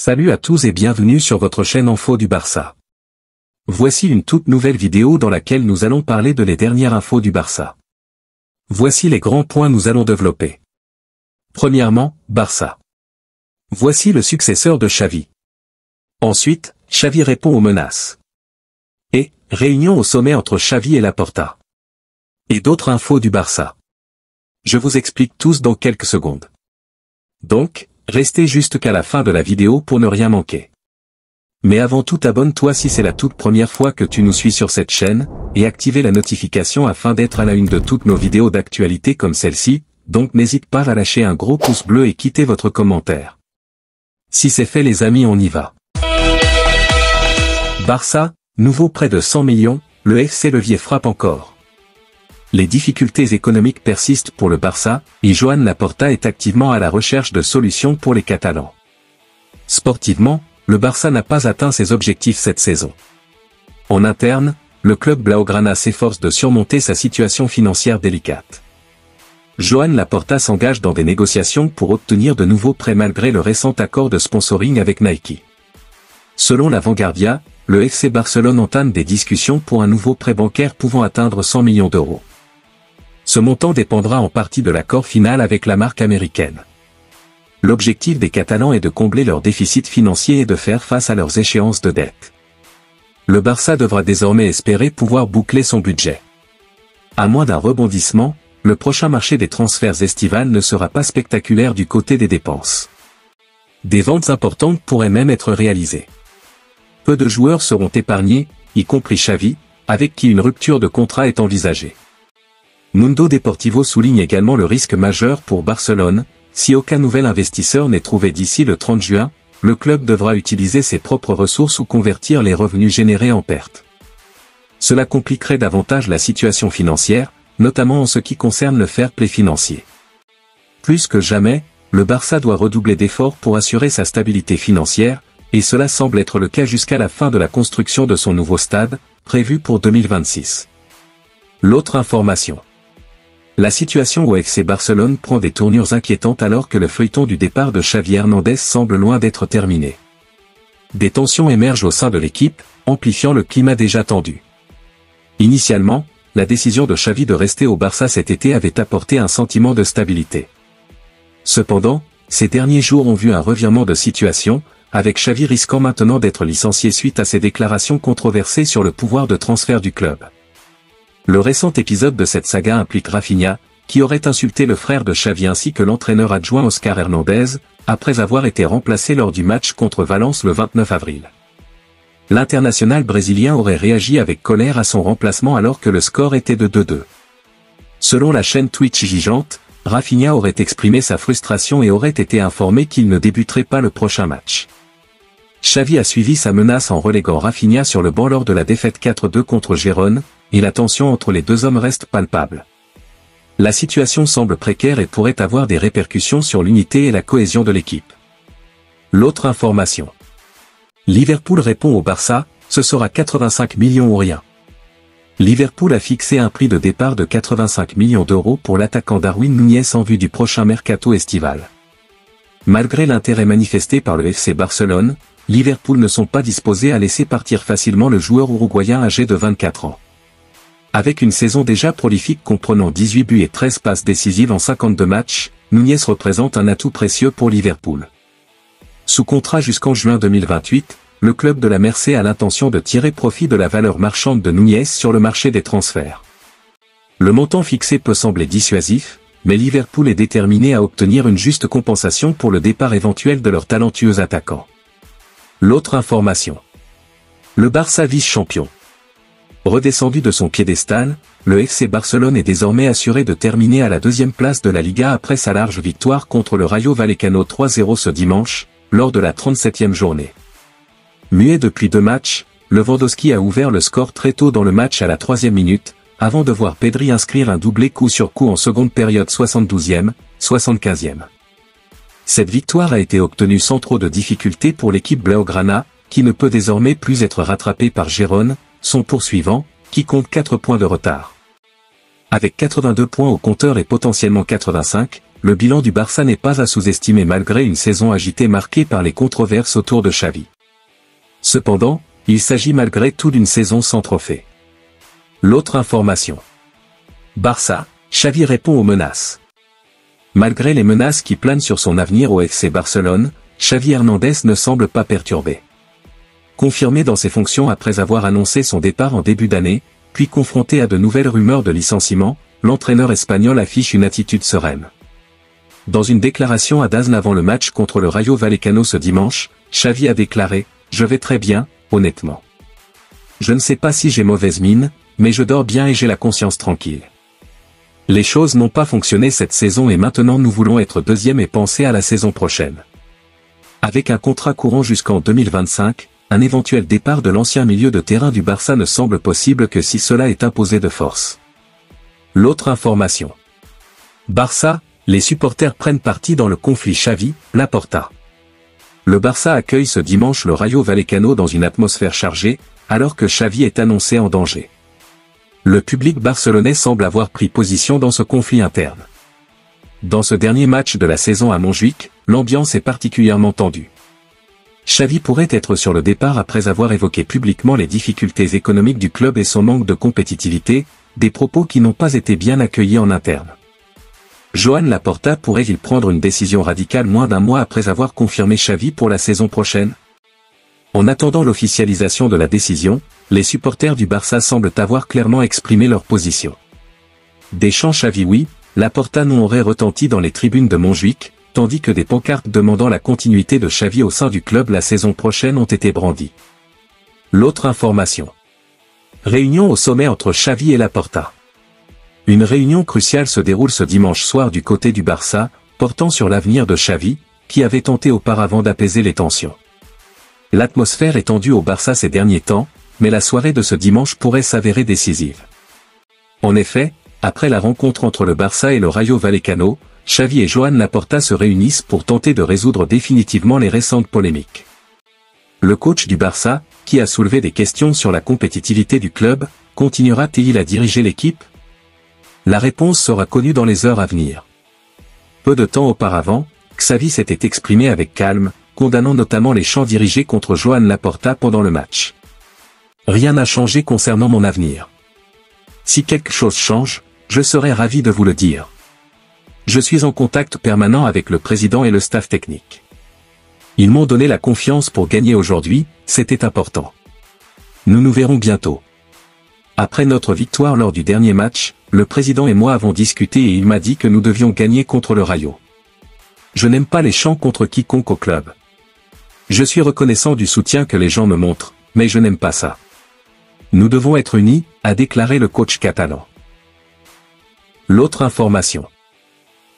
Salut à tous et bienvenue sur votre chaîne Info du Barça. Voici une toute nouvelle vidéo dans laquelle nous allons parler de les dernières infos du Barça. Voici les grands points nous allons développer. Premièrement, Barça. Voici le successeur de Xavi. Ensuite, Xavi répond aux menaces. Et, réunion au sommet entre Xavi et Laporta. Et d'autres infos du Barça. Je vous explique tous dans quelques secondes. Donc, restez jusqu'à la fin de la vidéo pour ne rien manquer. Mais avant tout, abonne-toi si c'est la toute première fois que tu nous suis sur cette chaîne, et activez la notification afin d'être à la une de toutes nos vidéos d'actualité comme celle-ci, donc n'hésite pas à lâcher un gros pouce bleu et quitter votre commentaire. Si c'est fait les amis, on y va. Barça, nouveau prêt de 100 millions, le FC Levier frappe encore. Les difficultés économiques persistent pour le Barça, et Joan Laporta est activement à la recherche de solutions pour les Catalans. Sportivement, le Barça n'a pas atteint ses objectifs cette saison. En interne, le club blaugrana s'efforce de surmonter sa situation financière délicate. Joan Laporta s'engage dans des négociations pour obtenir de nouveaux prêts malgré le récent accord de sponsoring avec Nike. Selon la Vanguardia, le FC Barcelone entame des discussions pour un nouveau prêt bancaire pouvant atteindre 100 millions d'euros. Ce montant dépendra en partie de l'accord final avec la marque américaine. L'objectif des Catalans est de combler leur déficit financier et de faire face à leurs échéances de dette. Le Barça devra désormais espérer pouvoir boucler son budget. À moins d'un rebondissement, le prochain marché des transferts estivales ne sera pas spectaculaire du côté des dépenses. Des ventes importantes pourraient même être réalisées. Peu de joueurs seront épargnés, y compris Xavi, avec qui une rupture de contrat est envisagée. Mundo Deportivo souligne également le risque majeur pour Barcelone. Si aucun nouvel investisseur n'est trouvé d'ici le 30 juin, le club devra utiliser ses propres ressources ou convertir les revenus générés en pertes. Cela compliquerait davantage la situation financière, notamment en ce qui concerne le fair play financier. Plus que jamais, le Barça doit redoubler d'efforts pour assurer sa stabilité financière, et cela semble être le cas jusqu'à la fin de la construction de son nouveau stade, prévu pour 2026. L'autre information. La situation au FC Barcelone prend des tournures inquiétantes alors que le feuilleton du départ de Xavi Hernandez semble loin d'être terminé. Des tensions émergent au sein de l'équipe, amplifiant le climat déjà tendu. Initialement, la décision de Xavi de rester au Barça cet été avait apporté un sentiment de stabilité. Cependant, ces derniers jours ont vu un revirement de situation, avec Xavi risquant maintenant d'être licencié suite à ses déclarations controversées sur le pouvoir de transfert du club. Le récent épisode de cette saga implique Rafinha, qui aurait insulté le frère de Xavi ainsi que l'entraîneur adjoint Oscar Hernandez, après avoir été remplacé lors du match contre Valence le 29 avril. L'international brésilien aurait réagi avec colère à son remplacement alors que le score était de 2-2. Selon la chaîne Twitch Gigante, Rafinha aurait exprimé sa frustration et aurait été informé qu'il ne débuterait pas le prochain match. Xavi a suivi sa menace en reléguant Rafinha sur le banc lors de la défaite 4-2 contre Gérone, et la tension entre les deux hommes reste palpable. La situation semble précaire et pourrait avoir des répercussions sur l'unité et la cohésion de l'équipe. L'autre information. Liverpool répond au Barça, ce sera 85 millions ou rien. Liverpool a fixé un prix de départ de 85 millions d'euros pour l'attaquant Darwin Núñez en vue du prochain mercato estival. Malgré l'intérêt manifesté par le FC Barcelone, Liverpool ne sont pas disposés à laisser partir facilement le joueur uruguayen âgé de 24 ans. Avec une saison déjà prolifique comprenant 18 buts et 13 passes décisives en 52 matchs, Núñez représente un atout précieux pour Liverpool. Sous contrat jusqu'en juin 2028, le club de la Mercé a l'intention de tirer profit de la valeur marchande de Núñez sur le marché des transferts. Le montant fixé peut sembler dissuasif, mais Liverpool est déterminé à obtenir une juste compensation pour le départ éventuel de leur talentueux attaquant. L'autre information. Le Barça vice-champion. Redescendu de son piédestal, le FC Barcelone est désormais assuré de terminer à la deuxième place de la Liga après sa large victoire contre le Rayo Vallecano 3-0 ce dimanche, lors de la 37e journée. Muet depuis 2 matchs, Lewandowski a ouvert le score très tôt dans le match à la 3e minute, avant de voir Pedri inscrire un doublé coup sur coup en seconde période 72e, 75e. Cette victoire a été obtenue sans trop de difficultés pour l'équipe blaugrana, qui ne peut désormais plus être rattrapée par Gérone, son poursuivant, qui compte 4 points de retard. Avec 82 points au compteur et potentiellement 85, le bilan du Barça n'est pas à sous-estimer malgré une saison agitée marquée par les controverses autour de Xavi. Cependant, il s'agit malgré tout d'une saison sans trophée. L'autre information. Barça, Xavi répond aux menaces. Malgré les menaces qui planent sur son avenir au FC Barcelone, Xavi Hernandez ne semble pas perturbé. Confirmé dans ses fonctions après avoir annoncé son départ en début d'année, puis confronté à de nouvelles rumeurs de licenciement, l'entraîneur espagnol affiche une attitude sereine. Dans une déclaration à DAZN avant le match contre le Rayo Vallecano ce dimanche, Xavi a déclaré « Je vais très bien, honnêtement. Je ne sais pas si j'ai mauvaise mine, mais je dors bien et j'ai la conscience tranquille. Les choses n'ont pas fonctionné cette saison et maintenant nous voulons être deuxième et penser à la saison prochaine. » Avec un contrat courant jusqu'en 2025, un éventuel départ de l'ancien milieu de terrain du Barça ne semble possible que si cela est imposé de force. L'autre information. Barça, les supporters prennent parti dans le conflit Xavi-Laporta. Le Barça accueille ce dimanche le Rayo Vallecano dans une atmosphère chargée, alors que Xavi est annoncé en danger. Le public barcelonais semble avoir pris position dans ce conflit interne. Dans ce dernier match de la saison à Montjuïc, l'ambiance est particulièrement tendue. Xavi pourrait être sur le départ après avoir évoqué publiquement les difficultés économiques du club et son manque de compétitivité, des propos qui n'ont pas été bien accueillis en interne. Joan Laporta pourrait-il prendre une décision radicale moins d'un mois après avoir confirmé Xavi pour la saison prochaine? En attendant l'officialisation de la décision, les supporters du Barça semblent avoir clairement exprimé leur position. Des chants Xavi oui, Laporta non auraient retenti dans les tribunes de Montjuïc, tandis que des pancartes demandant la continuité de Xavi au sein du club la saison prochaine ont été brandies. L'autre information. Réunion au sommet entre Xavi et Laporta. Une réunion cruciale se déroule ce dimanche soir du côté du Barça, portant sur l'avenir de Xavi, qui avait tenté auparavant d'apaiser les tensions. L'atmosphère est tendue au Barça ces derniers temps, mais la soirée de ce dimanche pourrait s'avérer décisive. En effet, après la rencontre entre le Barça et le Rayo Vallecano, Xavi et Joan Laporta se réunissent pour tenter de résoudre définitivement les récentes polémiques. Le coach du Barça, qui a soulevé des questions sur la compétitivité du club, continuera-t-il à diriger l'équipe? La réponse sera connue dans les heures à venir. Peu de temps auparavant, Xavi s'était exprimé avec calme, condamnant notamment les chants dirigés contre Joan Laporta pendant le match. Rien n'a changé concernant mon avenir. Si quelque chose change, je serai ravi de vous le dire. Je suis en contact permanent avec le président et le staff technique. Ils m'ont donné la confiance pour gagner aujourd'hui, c'était important. Nous nous verrons bientôt. Après notre victoire lors du dernier match, le président et moi avons discuté et il m'a dit que nous devions gagner contre le Rayo. Je n'aime pas les chants contre quiconque au club. Je suis reconnaissant du soutien que les gens me montrent, mais je n'aime pas ça. Nous devons être unis, a déclaré le coach catalan. L'autre information.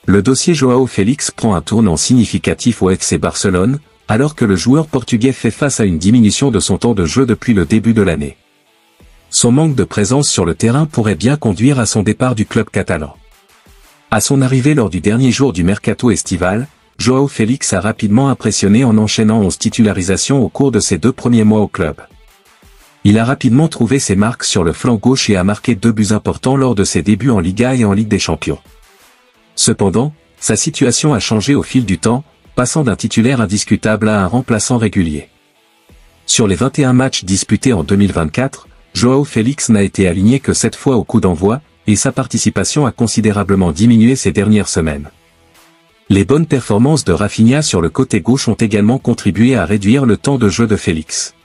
Le dossier Joao Félix prend un tournant significatif au FC Barcelone, alors que le joueur portugais fait face à une diminution de son temps de jeu depuis le début de l'année. Son manque de présence sur le terrain pourrait bien conduire à son départ du club catalan. À son arrivée lors du dernier jour du mercato estival, Joao Félix a rapidement impressionné en enchaînant 11 titularisations au cours de ses 2 premiers mois au club. Il a rapidement trouvé ses marques sur le flanc gauche et a marqué 2 buts importants lors de ses débuts en Liga et en Ligue des Champions. Cependant, sa situation a changé au fil du temps, passant d'un titulaire indiscutable à un remplaçant régulier. Sur les 21 matchs disputés en 2024, Joao Félix n'a été aligné que 7 fois au coup d'envoi, et sa participation a considérablement diminué ces dernières semaines. Les bonnes performances de Rafinha sur le côté gauche ont également contribué à réduire le temps de jeu de Félix.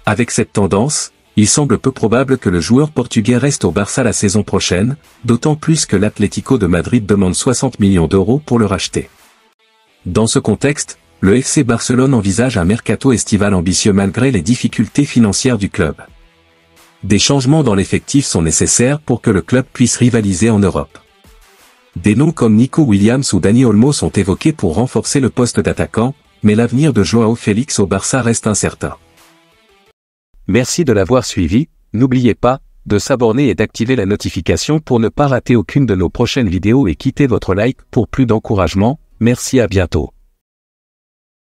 Avec cette tendance, il semble peu probable que le joueur portugais reste au Barça la saison prochaine, d'autant plus que l'Atlético de Madrid demande 60 millions d'euros pour le racheter. Dans ce contexte, le FC Barcelone envisage un mercato estival ambitieux malgré les difficultés financières du club. Des changements dans l'effectif sont nécessaires pour que le club puisse rivaliser en Europe. Des noms comme Nico Williams ou Dani Olmo sont évoqués pour renforcer le poste d'attaquant, mais l'avenir de Joao Félix au Barça reste incertain. Merci de l'avoir suivi, n'oubliez pas de s'abonner et d'activer la notification pour ne pas rater aucune de nos prochaines vidéos et quittez votre like pour plus d'encouragement, merci à bientôt.